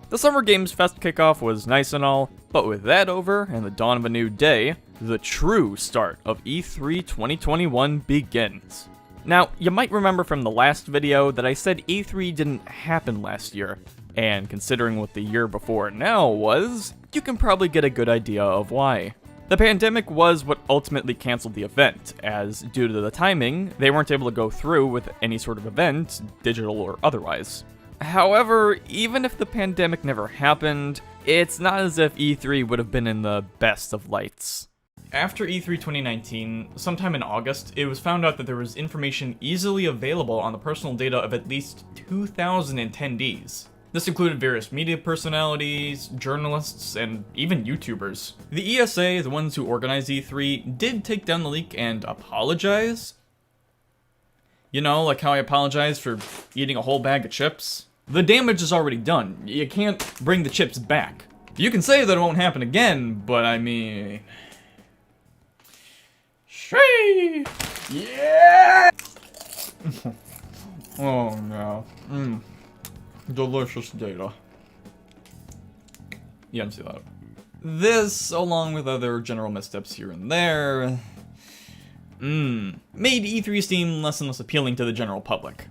The Summer Games Fest kickoff was nice and all, but with that over and the dawn of a new day, the true start of E3 2021 begins. Now, you might remember from the last video that I said E3 didn't happen last year, and considering what the year before now was, you can probably get a good idea of why. The pandemic was what ultimately canceled the event, as due to the timing, they weren't able to go through with any sort of event, digital or otherwise. However, even if the pandemic never happened, it's not as if E3 would have been in the best of lights. After E3 2019, sometime in August, it was found out that there was information easily available on the personal data of at least 2,000 attendees. This included various media personalities, journalists, and even YouTubers. The ESA, the ones who organized E3, did take down the leak and apologize. You know, like how I apologize for eating a whole bag of chips? The damage is already done. You can't bring the chips back. You can say that it won't happen again, but I mean... Shee! Yeah! Oh no. Delicious data. You didn't see that. This, along with other general missteps here and there, made E3 seem less and less appealing to the general public.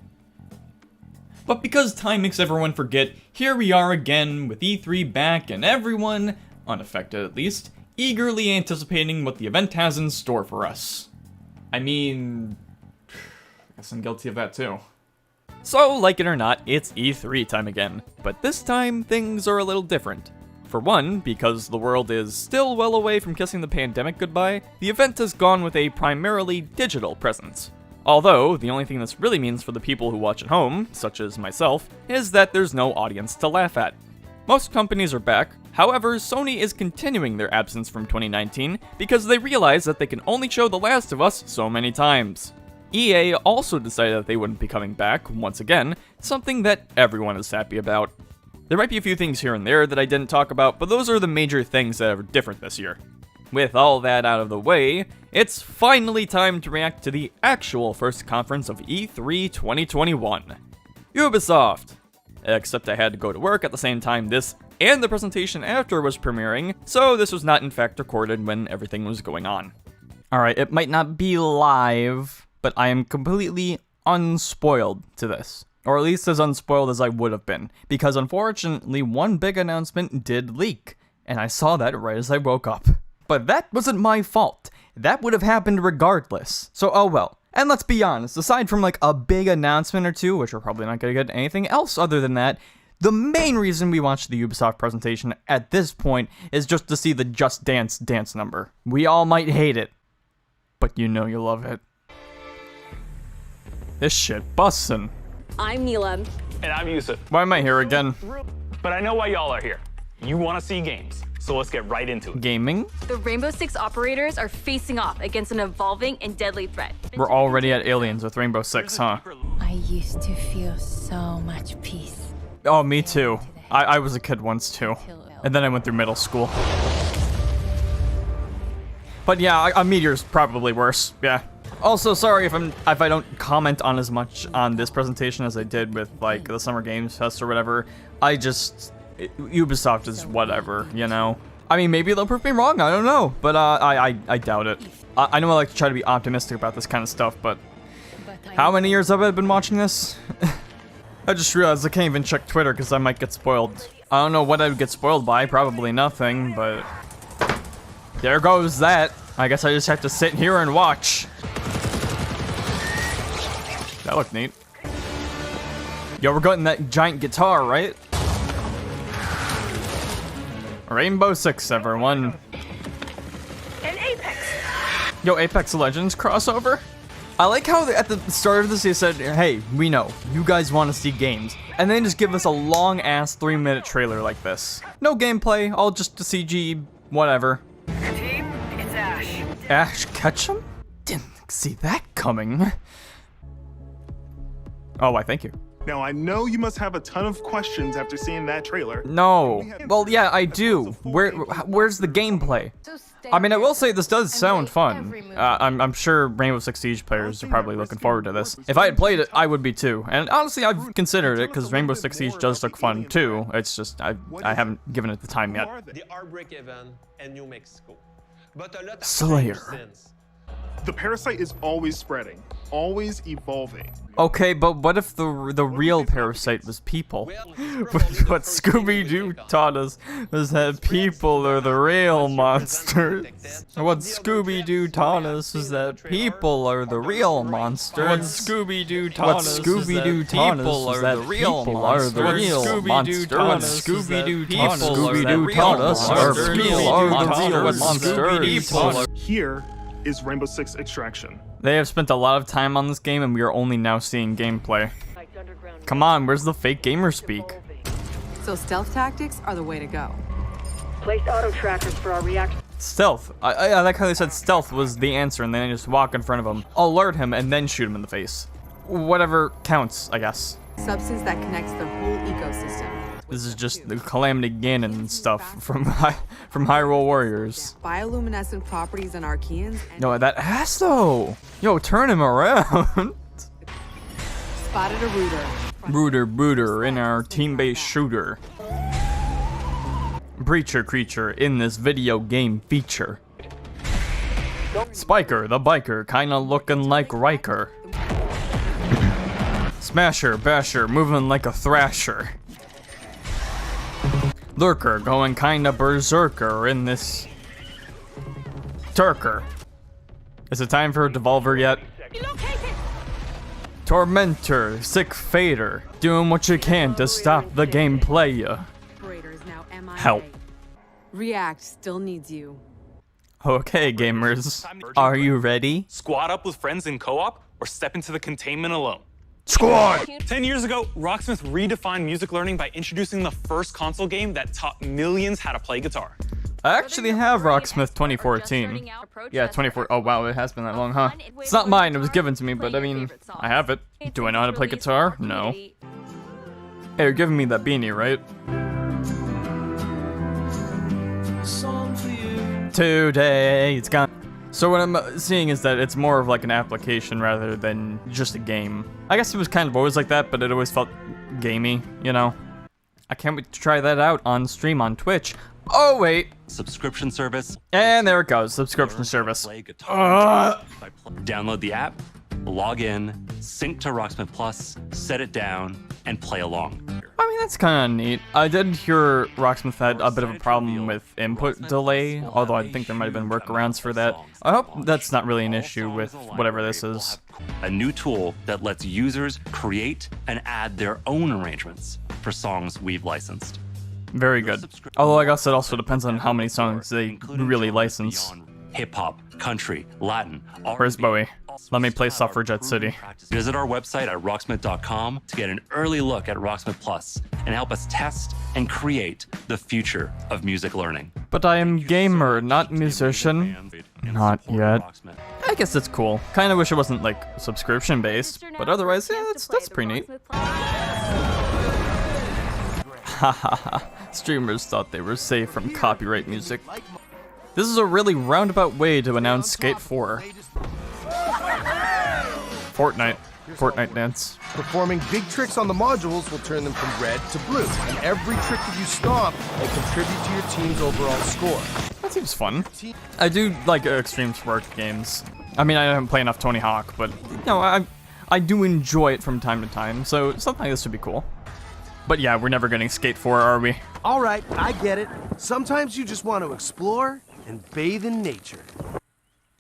But because time makes everyone forget, here we are again with E3 back and everyone, unaffected at least, eagerly anticipating what the event has in store for us. I mean, I guess I'm guilty of that too. So, like it or not, it's E3 time again, but this time things are a little different. For one, because the world is still well away from kissing the pandemic goodbye, the event has gone with a primarily digital presence. Although, the only thing this really means for the people who watch at home, such as myself, is that there's no audience to laugh at. Most companies are back, however, Sony is continuing their absence from 2019 because they realize that they can only show The Last of Us so many times. EA also decided that they wouldn't be coming back, once again, something that everyone is happy about. There might be a few things here and there that I didn't talk about, but those are the major things that are different this year. With all that out of the way, it's finally time to react to the actual first conference of E3 2021. Ubisoft! Except I had to go to work at the same time this and the presentation after was premiering, so this was not in fact recorded when everything was going on. Alright, it might not be live, but I am completely unspoiled to this. Or at least as unspoiled as I would have been, because unfortunately one big announcement did leak, and I saw that right as I woke up. But that wasn't my fault. That would have happened regardless. So oh well. And let's be honest, aside from like a big announcement or two, which we're probably not going to get anything else other than that, the main reason we watched the Ubisoft presentation at this point is just to see the Just Dance dance number. We all might hate it, but you know you love it. This shit bussin'. I'm Neela. And I'm Yusuf. Why am I here again? But I know why y'all are here. You want to see games, so let's get right into it. Gaming? The Rainbow Six operators are facing off against an evolving and deadly threat. We're already at Aliens with Rainbow Six, huh? I used to feel so much peace. Oh, me too. I was a kid once too. And then I went through middle school. But yeah, a meteor's probably worse, yeah. Also, sorry if I don't comment on as much on this presentation as I did with, like, the Summer Games Fest or whatever. Ubisoft is whatever, you know? I mean, maybe they'll prove me wrong, I don't know. But, I doubt it. I know I like to try to be optimistic about this kind of stuff, but... How many years have I been watching this? I just realized I can't even check Twitter because I might get spoiled. I don't know what I would get spoiled by, probably nothing, but... There goes that. I guess I just have to sit here and watch. That looked neat. Yo, we're getting that giant guitar, right? Rainbow Six, everyone. And Apex. Yo, Apex Legends crossover? I like how at the start of this they said, hey, we know, you guys want to see games. And then just give us a long-ass 3-minute trailer like this. No gameplay, all just a CG, whatever. Team, it's Ash. Ash Ketchum? Didn't see that coming. Oh, why, thank you. Now, I know you must have a ton of questions after seeing that trailer. No. Well, yeah, I do. Where's the gameplay? I mean, I will say this does sound fun. I'm sure Rainbow Six Siege players are probably looking forward to this. If I had played it, I would be too. And honestly, I've considered it because Rainbow Six Siege does look fun too. It's just I haven't given it the time yet. The Outbreak event in New Mexico. But a lot of Slayer. since. The parasite is always spreading, always evolving. Okay, but what if the real parasite was people? What Scooby-Doo taught us was that people are the real monsters. What Scooby-Doo taught us is that people are the real monsters. What Scooby-Doo taught us is that people are the real monsters. What Scooby-Doo taught us are people are the real monsters. Here is Rainbow Six Extraction. They have spent a lot of time on this game and we are only now seeing gameplay. Come on, where's the fake gamer speak? So stealth tactics are the way to go. Place auto trackers for our reaction. Stealth. I like how they said stealth was the answer and then I just walk in front of him, alert him, and then shoot him in the face. Whatever counts, I guess. Substance that connects the whole ecosystem. This is just the Calamity Ganon stuff from Hyrule Warriors. Bioluminescent properties and Archeans. No, that ass though. Yo, turn him around. Spotted a rooter. Rooter in our team-based shooter. Breacher creature in this video game feature. Spiker the biker, kinda looking like Riker. Smasher basher, moving like a thrasher. Lurker going kinda berserker in this Turker. Is it time for a Devolver yet? Tormentor, sick fader, doing what you can to stop the gameplay. Help. React still needs you. Okay, gamers, are you ready? Squad up with friends in co-op or step into the containment alone. Squad! 10 years ago, Rocksmith redefined music learning by introducing the first console game that taught millions how to play guitar. I actually have Rocksmith 2014. Yeah, 24. Oh wow, it has been that long, huh? It's not mine, it was given to me, but I mean, I have it. Do I know how to play guitar? No. Hey, you're giving me that beanie, right? Today, it's gone. So what I'm seeing is that it's more of like an application rather than just a game. I guess it was kind of always like that, but it always felt gamey, you know? I can't wait to try that out on stream on Twitch. Oh, wait. Subscription service. And there it goes, subscription service. Play guitar. Download the app, log in, sync to Rocksmith Plus, set it down, and play along. I mean, that's kind of neat. I did hear Rocksmith had a bit of a problem with input delay, although I think there might have been workarounds for that. I hope that's not really an issue with whatever this is. A new tool that lets users create and add their own arrangements for songs we've licensed. Very good. Although I guess it also depends on how many songs they really license. Hip-hop, country, Latin. Where's Bowie? Let me play Suffragette City. Visit our website at rocksmith.com to get an early look at Rocksmith Plus and help us test and create the future of music learning. But I am gamer, not musician. Not yet. I guess it's cool. Kinda wish it wasn't like subscription based, but otherwise, yeah, that's pretty neat. Hahaha. Streamers thought they were safe from copyright music. This is a really roundabout way to announce Skate 4. Fortnite dance. Performing big tricks on the modules will turn them from red to blue, and every trick that you stop will contribute to your team's overall score. That seems fun. I do like extreme sport games. I mean, I haven't played enough Tony Hawk, but no, I do enjoy it from time to time, so something like this would be cool. But yeah, we're never getting Skate 4, are we? All right, I get it. Sometimes you just want to explore and bathe in nature.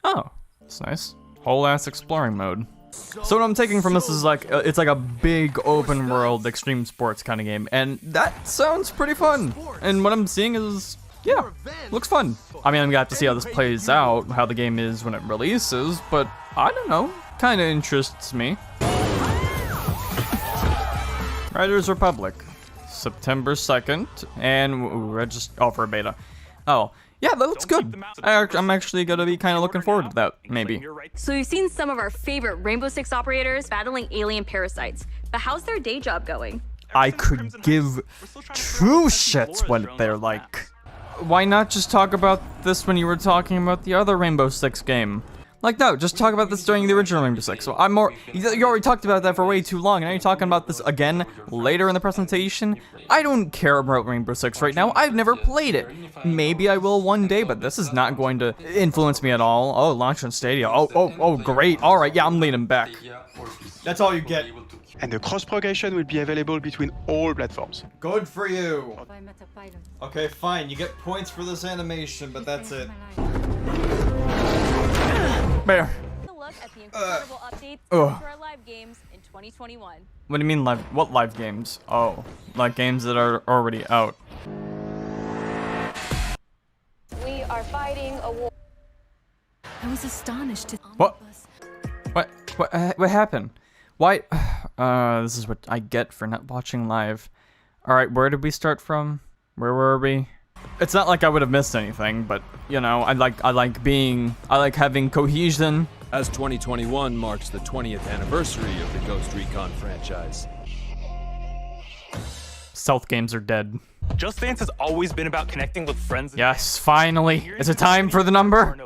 Oh, that's nice. Whole ass exploring mode. So what I'm taking from this is like, it's like a big open world extreme sports kind of game, and that sounds pretty fun. And what I'm seeing is, yeah, looks fun. I mean, I'm gonna have to see how this plays out, how the game is when it releases, but I don't know, kind of interests me. Riders Republic, September 2nd, and register for a beta. Oh, yeah, that looks good. I'm actually gonna be kind of looking forward to that, maybe. So we've seen some of our favorite Rainbow Six operators battling alien parasites, but how's their day job going? I could give two shits what they're like. Why not just talk about this when you were talking about the other Rainbow Six game? Like, no, just talk about this during the original Rainbow Six. So I'm more. You already talked about that for way too long, and now you're talking about this again later in the presentation. I don't care about Rainbow Six right now. I've never played it. Maybe I will one day, but this is not going to influence me at all. Oh, launch on Stadia. Oh, great. All right, yeah, I'm leaning back. That's all you get. And the cross-progression will be available between all platforms. Good for you. Okay, fine. You get points for this animation, but that's it. Bear. Look at the incredible updates to our live games in 2021. What do you mean live? What live games? Oh, like games that are already out. We are fighting a war. I was astonished to. What? What happened? Why? This is what I get for not watching live. All right, where did we start from? Where were we? It's not like I would have missed anything, but you know, I like having cohesion. As 2021 marks the 20th anniversary of the Ghost Recon franchise. Stealth games are dead. Just Dance has always been about connecting with friends. Yes, finally. Is it time for the number?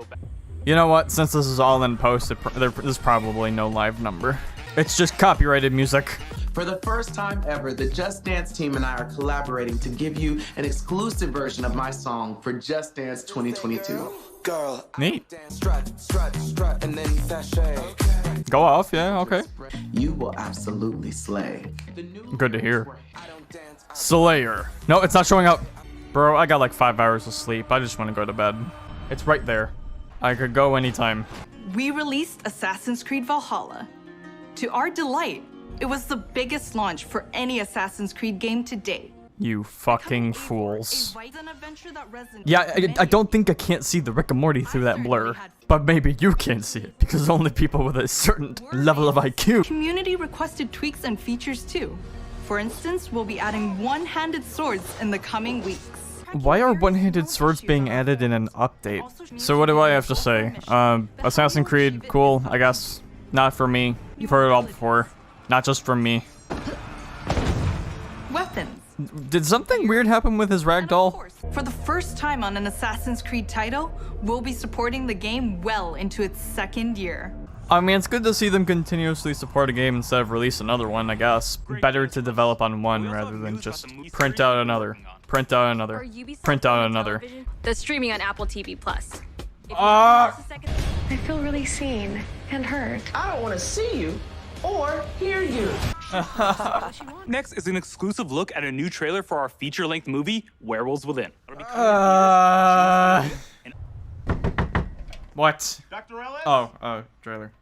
You know what? Since this is all in post, there's probably no live number. It's just copyrighted music. For the first time ever, the Just Dance team and I are collaborating to give you an exclusive version of my song for Just Dance 2022. Girl, neat. Strut, and then sashay. Go off, yeah, okay. You will absolutely slay. Good to hear. Slayer. No, it's not showing up. Bro, I got like 5 hours of sleep. I just want to go to bed. It's right there. I could go anytime. We released Assassin's Creed Valhalla. To our delight, it was the biggest launch for any Assassin's Creed game to date. You fucking fools. Yeah, I don't think I can't see the Rick and Morty through that blur. But maybe you can't see it, because only people with a certain level of IQ. Community requested tweaks and features too. For instance, we'll be adding one-handed swords in the coming weeks. Why are one-handed swords being added in an update? So what do I have to say? Assassin's Creed, cool, I guess. Not for me. You've heard it all before. Not just from me. Weapons. Did something weird happen with his ragdoll? For the first time on an Assassin's Creed title, we'll be supporting the game well into its second year. I mean, it's good to see them continuously support a game instead of release another one, I guess. Better to develop on one rather than just print out another. Print out another. Print out another. That's streaming on Apple TV+. I feel really seen and heard. I don't want to see you or hear you. Next is an exclusive look at a new trailer for our feature-length movie, Werewolves Within. What? Oh, trailer.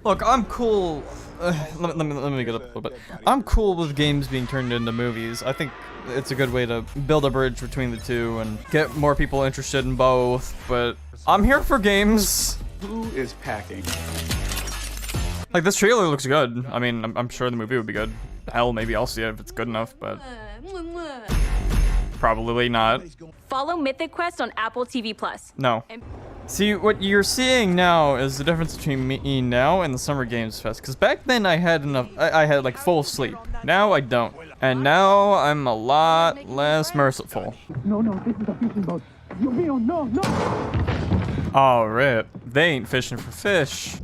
Look, I'm cool. Let me get up a little bit. I'm cool with games being turned into movies. I think it's a good way to build a bridge between the two and get more people interested in both, but I'm here for games. Who is packing? Like, this trailer looks good. I mean, I'm sure the movie would be good. Hell, maybe I'll see it if it's good enough, but probably not. Follow Mythic Quest on Apple TV+. No. See, what you're seeing now is the difference between me now and the Summer Games Fest. Because back then I had enough, I had like full sleep. Now I don't. And now I'm a lot less merciful. No, this is a fishing boat. No. Oh, rip. They ain't fishing for fish.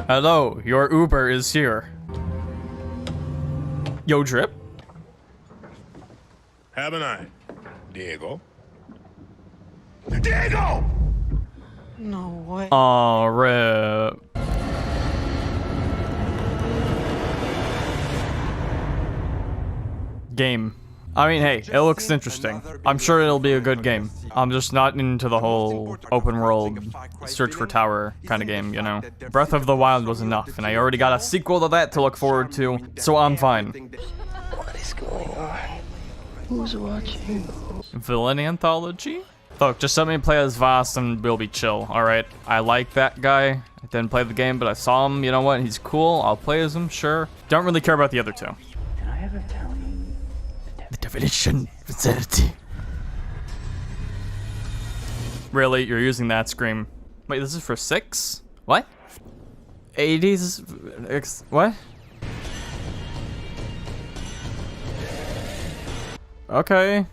Hello, your Uber is here. Yo, Drip. Have a night, Diego. No way. Oh, rip. Game. I mean, hey, it looks interesting. I'm sure it'll be a good game. I'm just not into the whole open world search for tower kind of game, you know? Breath of the Wild was enough, and I already got a sequel to that to look forward to, so I'm fine. What is going on? Who's watching? Villain Anthology? Look, just let me play as Voss and we'll be chill, alright? I like that guy. I didn't play the game, but I saw him, you know what? He's cool, I'll play as him, sure. Don't really care about the other two. Did I ever tell you? The definition of insanity. Really? You're using that scream. Wait, this is for 6? What? 80s? What? Okay.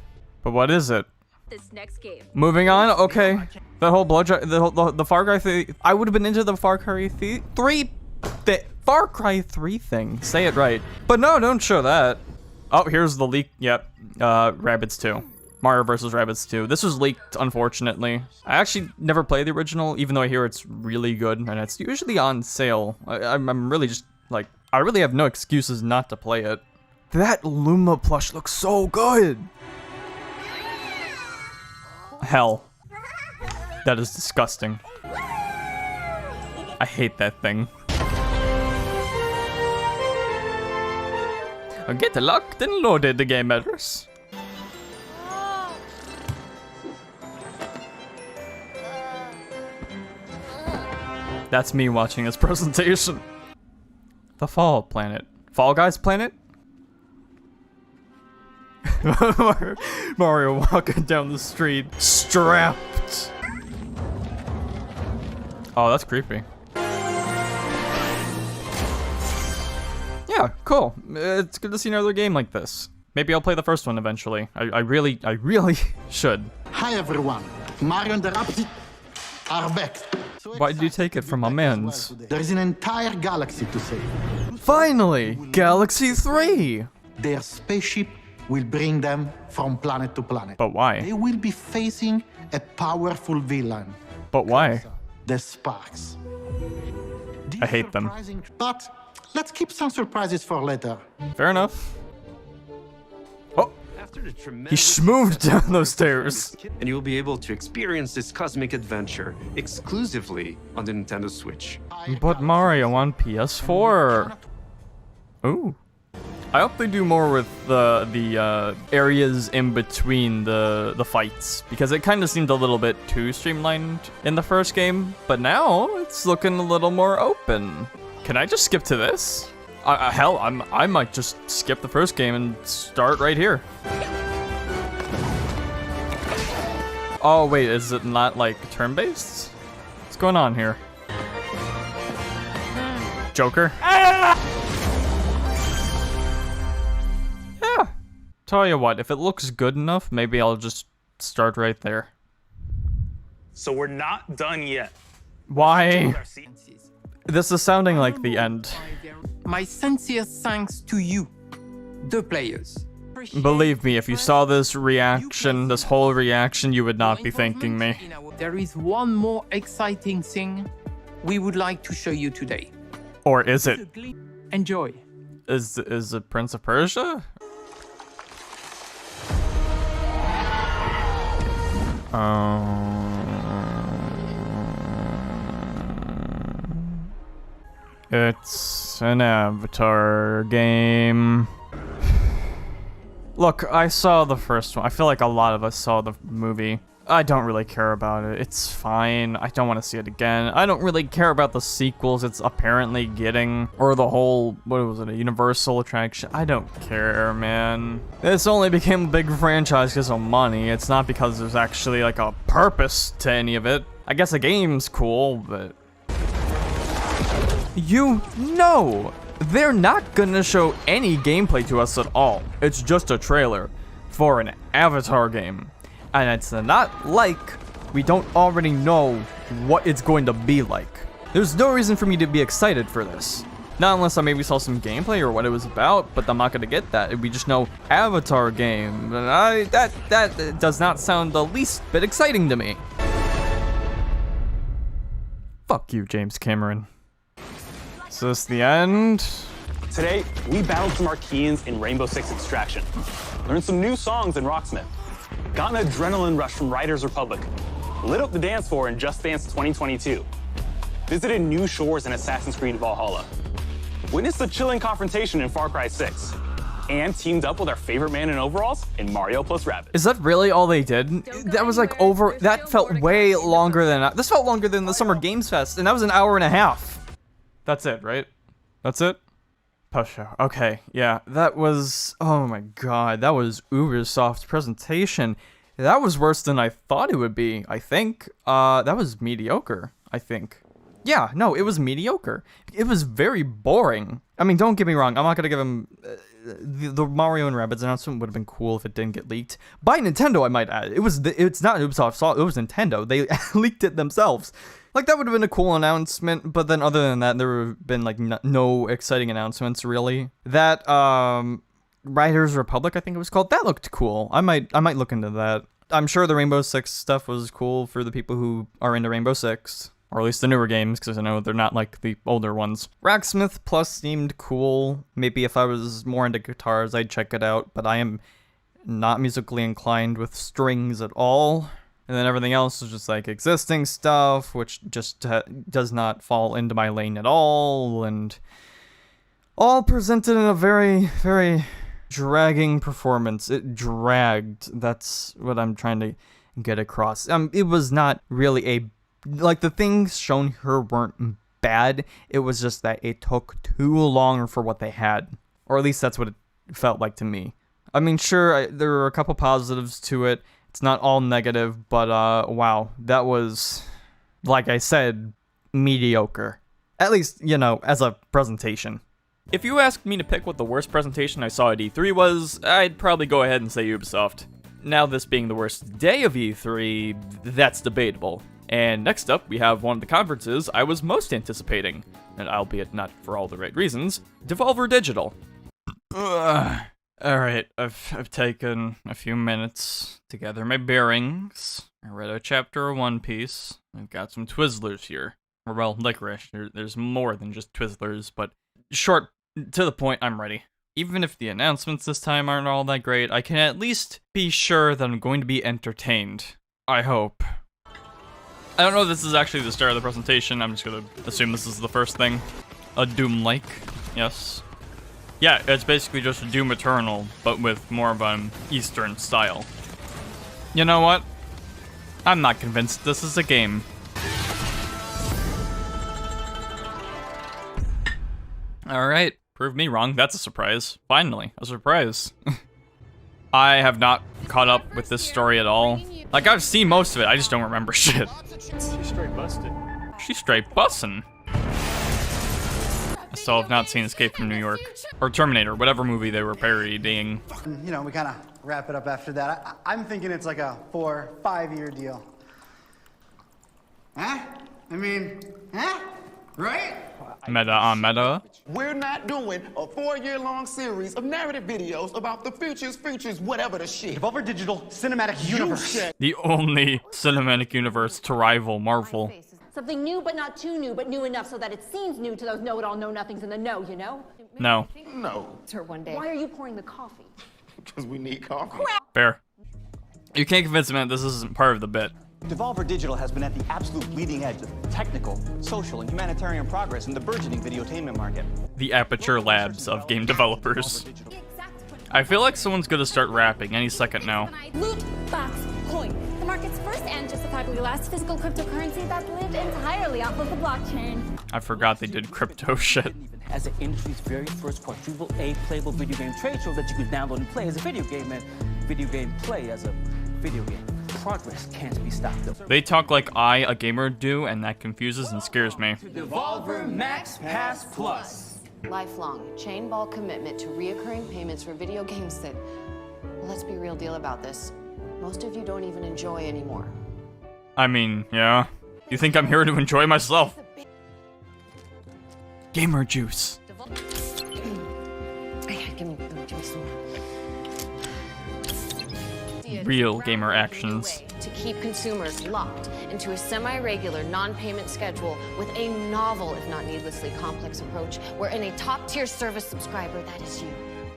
But what is it? This next game. Moving on? Okay. That whole the Far Cry 3. I would have been into the Far Cry 3 Far Cry 3 thing. Say it right. But no, don't show that. Oh, here's the leak. Yep. Rabbids 2. Mario vs. Rabbids 2. This was leaked, unfortunately. I actually never played the original, even though I hear it's really good, and it's usually on sale. I'm really just, like, I really have no excuses not to play it. That Luma plush looks so good! Hell. That is disgusting. I hate that thing. Get locked and loaded, gamers. That's me watching this presentation. The Fall Planet. Fall Guys Planet? Mario walking down the street, strapped. Oh, that's creepy. Yeah, cool. It's good to see another game like this. Maybe I'll play the first one eventually. I really should. Hi everyone, Mario and the Rabbids are back. Why did you take it from my mans? There is an entire galaxy to save. Finally! Galaxy 3! Their spaceship will bring them from planet to planet. But why? They will be facing a powerful villain. But why? The Sparks. I hate them. But let's keep some surprises for later. Fair enough. Oh! He schmooved down those stairs. And you'll be able to experience this cosmic adventure exclusively on the Nintendo Switch. But Mario on PS4. Ooh. I hope they do more with the areas in between the fights, because it kind of seemed a little bit too streamlined in the first game, but now it's looking a little more open. Can I just skip to this? Hell, I might just skip the first game and start right here. Oh wait, is it not like turn-based? What's going on here? Joker? Yeah. Tell you what, if it looks good enough, maybe I'll just start right there. So we're not done yet. Why? This is sounding like the end. My sincerest thanks to you, the players. Believe me, if you saw this reaction, this whole reaction, you would not be thanking me. There is one more exciting thing we would like to show you today. Or is it? Enjoy. Is it Prince of Persia? It's an Avatar game. Look, I saw the first one. I feel like a lot of us saw the movie. I don't really care about it. It's fine. I don't want to see it again. I don't really care about the sequels it's apparently getting. Or the whole, what was it, a Universal attraction? I don't care, man. This only became a big franchise because of money. It's not because there's actually like a purpose to any of it. I guess a game's cool, but... You know, they're not gonna show any gameplay to us at all. It's just a trailer for an Avatar game. And it's not like we don't already know what it's going to be like. There's no reason for me to be excited for this. Not unless I maybe saw some gameplay or what it was about, but I'm not gonna get that. We just know Avatar game. And that does not sound the least bit exciting to me. Fuck you, James Cameron. Is this the end? Today, we battled some Archeans in Rainbow Six Extraction, learned some new songs in Rocksmith, got an adrenaline rush from Riders Republic, lit up the dance floor in Just Dance 2022, visited new shores in Assassin's Creed Valhalla, witnessed a chilling confrontation in Far Cry 6, and teamed up with our favorite man in overalls in Mario plus Rabbids. Is that really all they did? That was like over, that felt way longer than, this felt longer than the Summer Games Fest, and that was an hour and a half. That's it, right? That's it? Post-show. Okay, yeah, that was, oh my god, that was Ubisoft's presentation. That was worse than I thought it would be, I think. That was mediocre, I think. Yeah, no, it was mediocre. It was very boring. I mean, don't get me wrong. I'm not gonna give him... the Mario and Rabbids announcement would have been cool if it didn't get leaked. By Nintendo, I might add. It's not Ubisoft, it was Nintendo. They leaked it themselves. Like, that would have been a cool announcement, but then other than that, there would have been, like, no exciting announcements, really. That, Riders Republic, I think it was called, that looked cool. I might look into that. I'm sure the Rainbow Six stuff was cool for the people who are into Rainbow Six. Or at least the newer games, because I know they're not like the older ones. Rocksmith Plus seemed cool. Maybe if I was more into guitars, I'd check it out, but I am not musically inclined with strings at all. And then everything else is just like existing stuff, which just does not fall into my lane at all, and all presented in a very, very dragging performance. It dragged. That's what I'm trying to get across. It was not really like, the things shown here weren't bad. It was just that it took too long for what they had. Or at least that's what it felt like to me. I mean, sure, there were a couple positives to it. It's not all negative, but wow, that was, like I said, mediocre. At least, you know, as a presentation. If you asked me to pick what the worst presentation I saw at E3 was, I'd probably go ahead and say Ubisoft. Now, this being the worst day of E3, that's debatable. And next up, we have one of the conferences I was most anticipating, and albeit not for all the right reasons, Devolver Digital. Alright, I've taken a few minutes to gather my bearings. I read a chapter of One Piece. I've got some Twizzlers here. Or, well, licorice. There's more than just Twizzlers, but short, to the point, I'm ready. Even if the announcements this time aren't all that great, I can at least be sure that I'm going to be entertained. I hope. I don't know if this is actually the start of the presentation. I'm just gonna assume this is the first thing. A Doom-like, yes. Yeah, it's basically just a Doom Eternal, but with more of an Eastern style. You know what? I'm not convinced this is a game. Alright, prove me wrong. That's a surprise. Finally, a surprise. I have not caught up with this story at all. Like, I've seen most of it, I just don't remember shit. She's straight busted. She's straight bussin'. I still have not seen Escape from New York. Or Terminator, whatever movie they were parodying. You know, we kind of wrap it up after that. I'm thinking it's like a 4-5 year deal. Huh? I mean, huh? Right? Meta on meta. We're not doing a 4-year-long series of narrative videos about the future's features, whatever the shit. Devolver Digital Cinematic Universe. The only cinematic universe to rival Marvel. Something new, but not too new, but new enough so that it seems new to those know-it-all, know-nothings in the know, you know? No. No. Her one day. Why are you pouring the coffee? Because we need coffee. Fair. You can't convince me that this isn't part of the bit. Devolver Digital has been at the absolute leading edge of technical, social, and humanitarian progress in the burgeoning videotainment market. The Aperture Labs of game developers. I feel like someone's gonna start rapping any second now. Loot box coin. The market's first and justifiably last physical cryptocurrency that lived entirely off of the blockchain. I forgot they did crypto shit. As the industry's very first quadruple A playable video game trade show that you can download and play as a video game, and video game play as a video game. Progress can't be stopped. They talk like I, a gamer, do, and that confuses and scares me. Devolver Max Pass Plus. Lifelong, chain ball commitment to reoccurring payments for video games that, well, let's be real deal about this. Most of you don't even enjoy anymore. I mean, yeah. You think I'm here to enjoy myself? Gamer juice. Give me some more. Real gamer actions. To keep consumers locked into a semi-regular non-payment schedule with a novel, if not needlessly complex approach, wherein a top-tier service subscriber, that is you.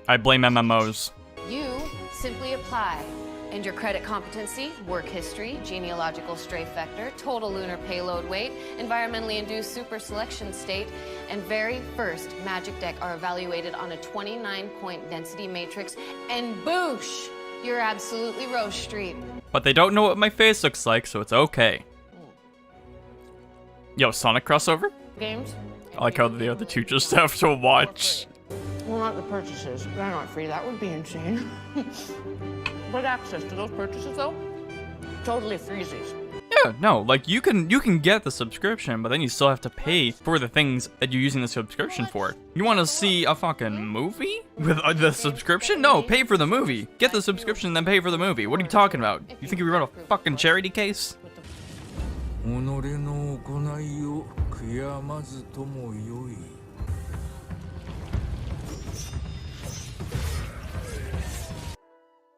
I blame MMOs. You simply apply. And your credit competency, work history, genealogical strafe vector, total lunar payload weight, environmentally induced super selection state, and very first magic deck are evaluated on a 29-point density matrix, and boosh! You're absolutely Rose Street. But they don't know what my face looks like, so it's okay. Yo, Sonic crossover? Games? I like how the other two just have to watch. Well, not the purchases. They're not free. That would be insane. What access to those purchases though? Totally freezies. Yeah, no, like you can get the subscription, but then you still have to pay for the things that you're using the subscription for. You want to see a fucking movie with the subscription? No, pay for the movie. Get the subscription, then pay for the movie. What are you talking about? You think we run a fucking charity case?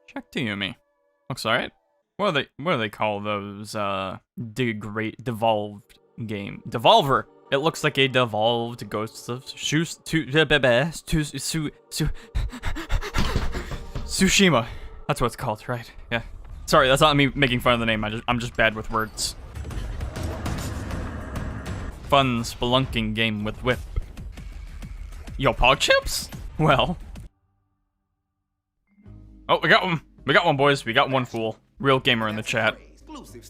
Check to Yumi. Looks alright. What do they call those devolved game? Devolver. It looks like a devolved Ghosts of Tsushima. That's what it's called, right? Yeah. Sorry, that's not me making fun of the name. I'm just bad with words. Fun spelunking game with whip. Yo, pog chips? Well. Oh, we got one. We got one, boys. We got one fool. Real gamer in the chat.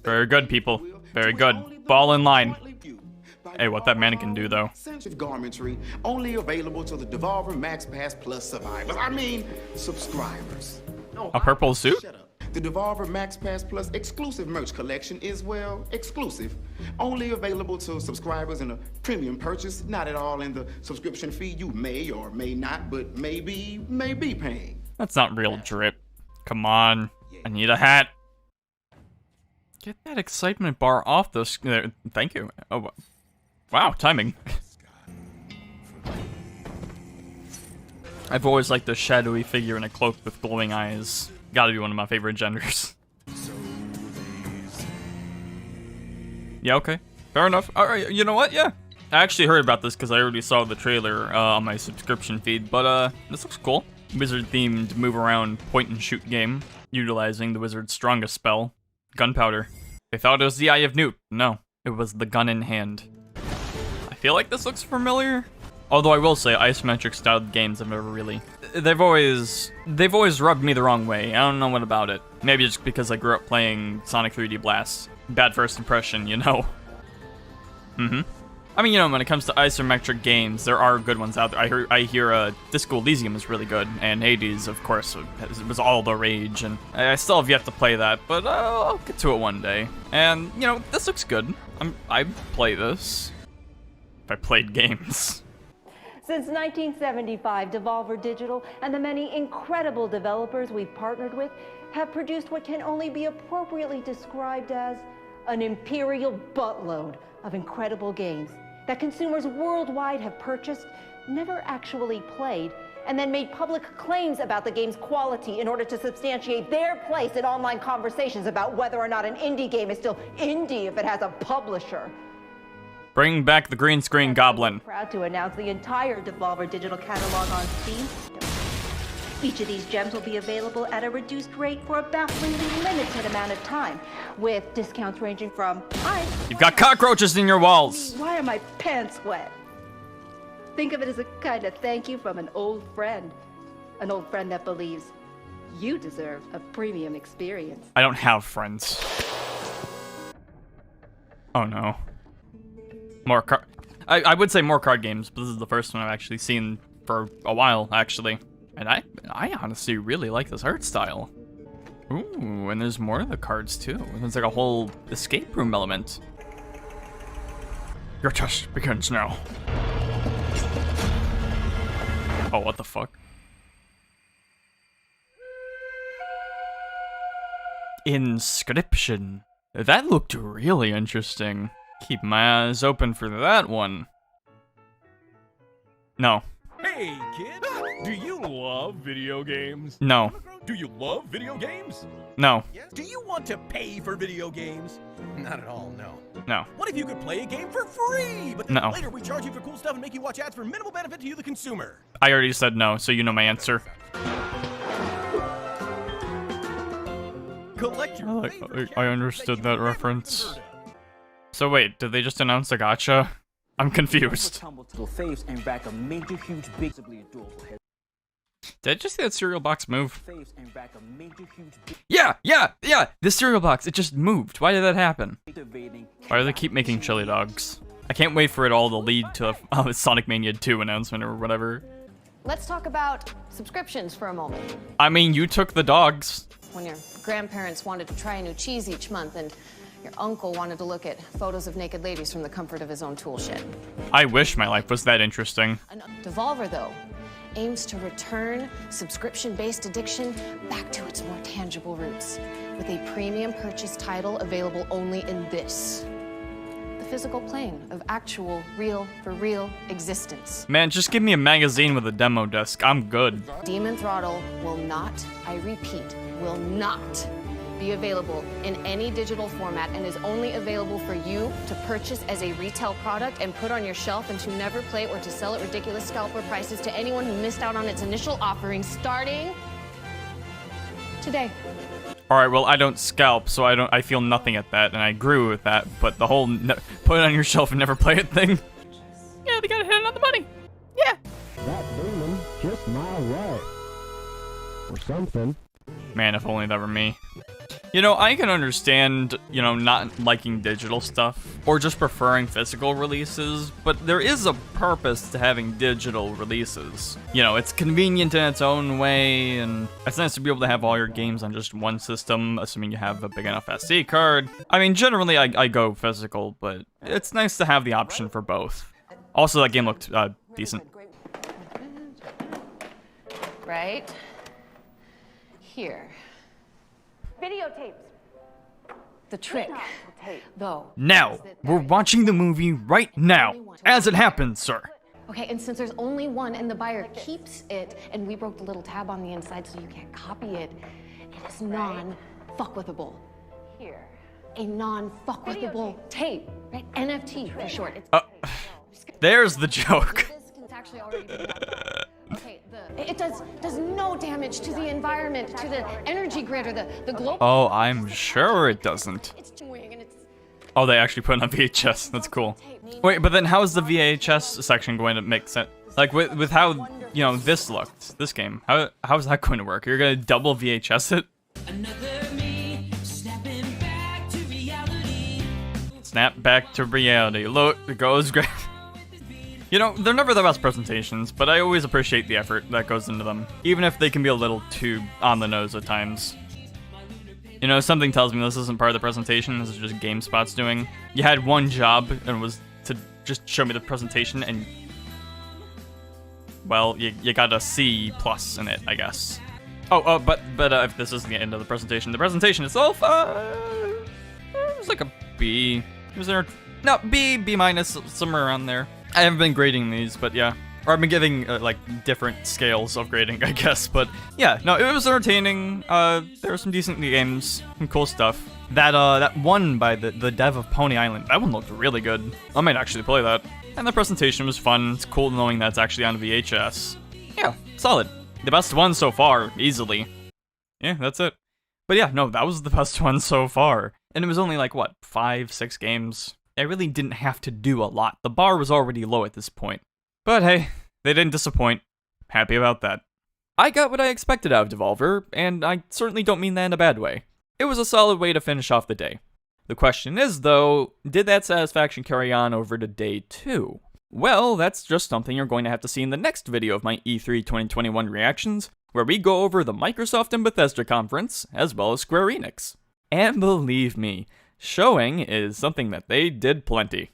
Very good, people. Very good. Ball in line. Hey, what that mannequin do, though? Garmentry only available to the Devolver Max Pass Plus survivors. I mean, subscribers. A purple suit? The Devolver Max Pass Plus exclusive merch collection is, well, exclusive. Only available to subscribers in a premium purchase, not at all in the subscription fee you may or may not, but may be paying. That's not real drip. Come on. I need a hat. Get that excitement bar off the screen. Thank you. Oh, wow, timing. I've always liked the shadowy figure in a cloak with glowing eyes. Gotta be one of my favorite genders. Yeah, okay. Fair enough. Alright, you know what? Yeah. I actually heard about this because I already saw the trailer on my subscription feed, but this looks cool. Wizard-themed move-around point-and-shoot game, utilizing the wizard's strongest spell, gunpowder. They thought it was the Eye of Newt. No, it was the gun in hand. I feel like this looks familiar. Although I will say, isometric-styled games have never really... They've always rubbed me the wrong way. I don't know what about it. Maybe just because I grew up playing Sonic 3D Blast. Bad first impression, you know. I mean, you know, when it comes to isometric games, there are good ones out there. I hear Disco Elysium is really good, and Hades, of course, it was all the rage, and I still have yet to play that, but I'll get to it one day. And, you know, this looks good. I'd play this if I played games. Since 1975, Devolver Digital and the many incredible developers we've partnered with have produced what can only be appropriately described as an imperial buttload of incredible games that consumers worldwide have purchased, never actually played, and then made public claims about the game's quality in order to substantiate their place in online conversations about whether or not an indie game is still indie if it has a publisher. Bring back the green screen goblin. Proud to announce the entire Devolver Digital catalog on Steam. Each of these gems will be available at a reduced rate for a bafflingly limited amount of time, with discounts ranging from You've got cockroaches in your walls. Why are my pants wet? Think of it as a kind of thank you from an old friend that believes you deserve a premium experience. I don't have friends. Oh no. More card. I would say more card games, but this is the first one I've actually seen for a while, actually. And I honestly really like this art style. Ooh, and there's more of the cards too. There's like a whole escape room element. Your test begins now. Oh, what the fuck? Inscription. That looked really interesting. Keep my eyes open for that one. No. Hey, kid! Do you love video games? No. Do you love video games? No. Do you want to pay for video games? Not at all, no. No. What if you could play a game for free, but then No. later we charge you for cool stuff and make you watch ads for minimal benefit to you, the consumer? I already said no, so you know my answer. Collect your I understood that reference. So wait, did they just announce a gacha? I'm confused. Did I just see that cereal box move? Yeah! This cereal box, it just moved. Why did that happen? Why do they keep making chili dogs? I can't wait for it all to lead to a Sonic Mania 2 announcement or whatever. Let's talk about subscriptions for a moment. I mean, you took the dogs. when your grandparents wanted to try a new cheese each month and your uncle wanted to look at photos of naked ladies from the comfort of his own tool shed. I wish my life was that interesting. Devolver, though, aims to return subscription-based addiction back to its more tangible roots with a premium purchase title available only in this. The physical plane of actual, real, for real existence. Man, just give me a magazine with a demo disc. I'm good. Demon Throttle will not, I repeat, will not be available in any digital format and is only available for you to purchase as a retail product and put on your shelf and to never play or to sell at ridiculous scalper prices to anyone who missed out on its initial offering starting today. Alright, well, I don't scalp, so I feel nothing at that, and I agree with that, but the whole put it on your shelf and never play it thing. Yeah, they gotta hit another money. Yeah. That demon just my way. Or something. Man, if only that were me. You know, I can understand, you know, not liking digital stuff, or just preferring physical releases, but there is a purpose to having digital releases. You know, it's convenient in its own way, and it's nice to be able to have all your games on just one system, assuming you have a big enough SD card. I mean, generally I go physical, but it's nice to have the option for both. Also, that game looked decent. Right here. Videotapes. The trick, though. Now, we're watching the movie right now, as it happens, sir. Okay, and since there's only one and the buyer keeps it, and we broke the little tab on the inside so you can't copy it, it is non-fuckwithable. Here. A non-fuckwithable tape, right? NFT for short. It's There's the joke. It's actually already been okay, it does no damage to the environment, to the energy grid, or the global. Oh, I'm sure it doesn't. It's doing, and it's. Oh, they actually put it on VHS. That's cool. Wait, but then how is the VHS section going to make sense? Like with how, you know, this looked, this game. How is that going to work? You're gonna double VHS it? Snap back to reality. Look, it goes great. You know, they're never the best presentations, but I always appreciate the effort that goes into them, even if they can be a little too on the nose at times. You know, something tells me this isn't part of the presentation, this is just GameSpot's doing. You had one job, and it was to just show me the presentation, and... well, you got a C+ in it, I guess. Oh, but if this isn't the end of the presentation itself, it was like a B. It was there... no, B minus, somewhere around there. I haven't been grading these, but yeah. Or I've been giving, like, different scales of grading, I guess. But, yeah, no, it was entertaining. There were some decent games, some cool stuff. That one by the dev of Pony Island, that one looked really good. I might actually play that. And the presentation was fun. It's cool knowing that's actually on VHS. Yeah, solid. The best one so far, easily. Yeah, that's it. But yeah, no, that was the best one so far. And it was only, like, what, 5-6 games? I really didn't have to do a lot. The bar was already low at this point. But hey, they didn't disappoint. Happy about that. I got what I expected out of Devolver, and I certainly don't mean that in a bad way. It was a solid way to finish off the day. The question is, though, did that satisfaction carry on over to day 2? Well, that's just something you're going to have to see in the next video of my E3 2021 reactions, where we go over the Microsoft and Bethesda conference, as well as Square Enix. And believe me, showing is something that they did plenty.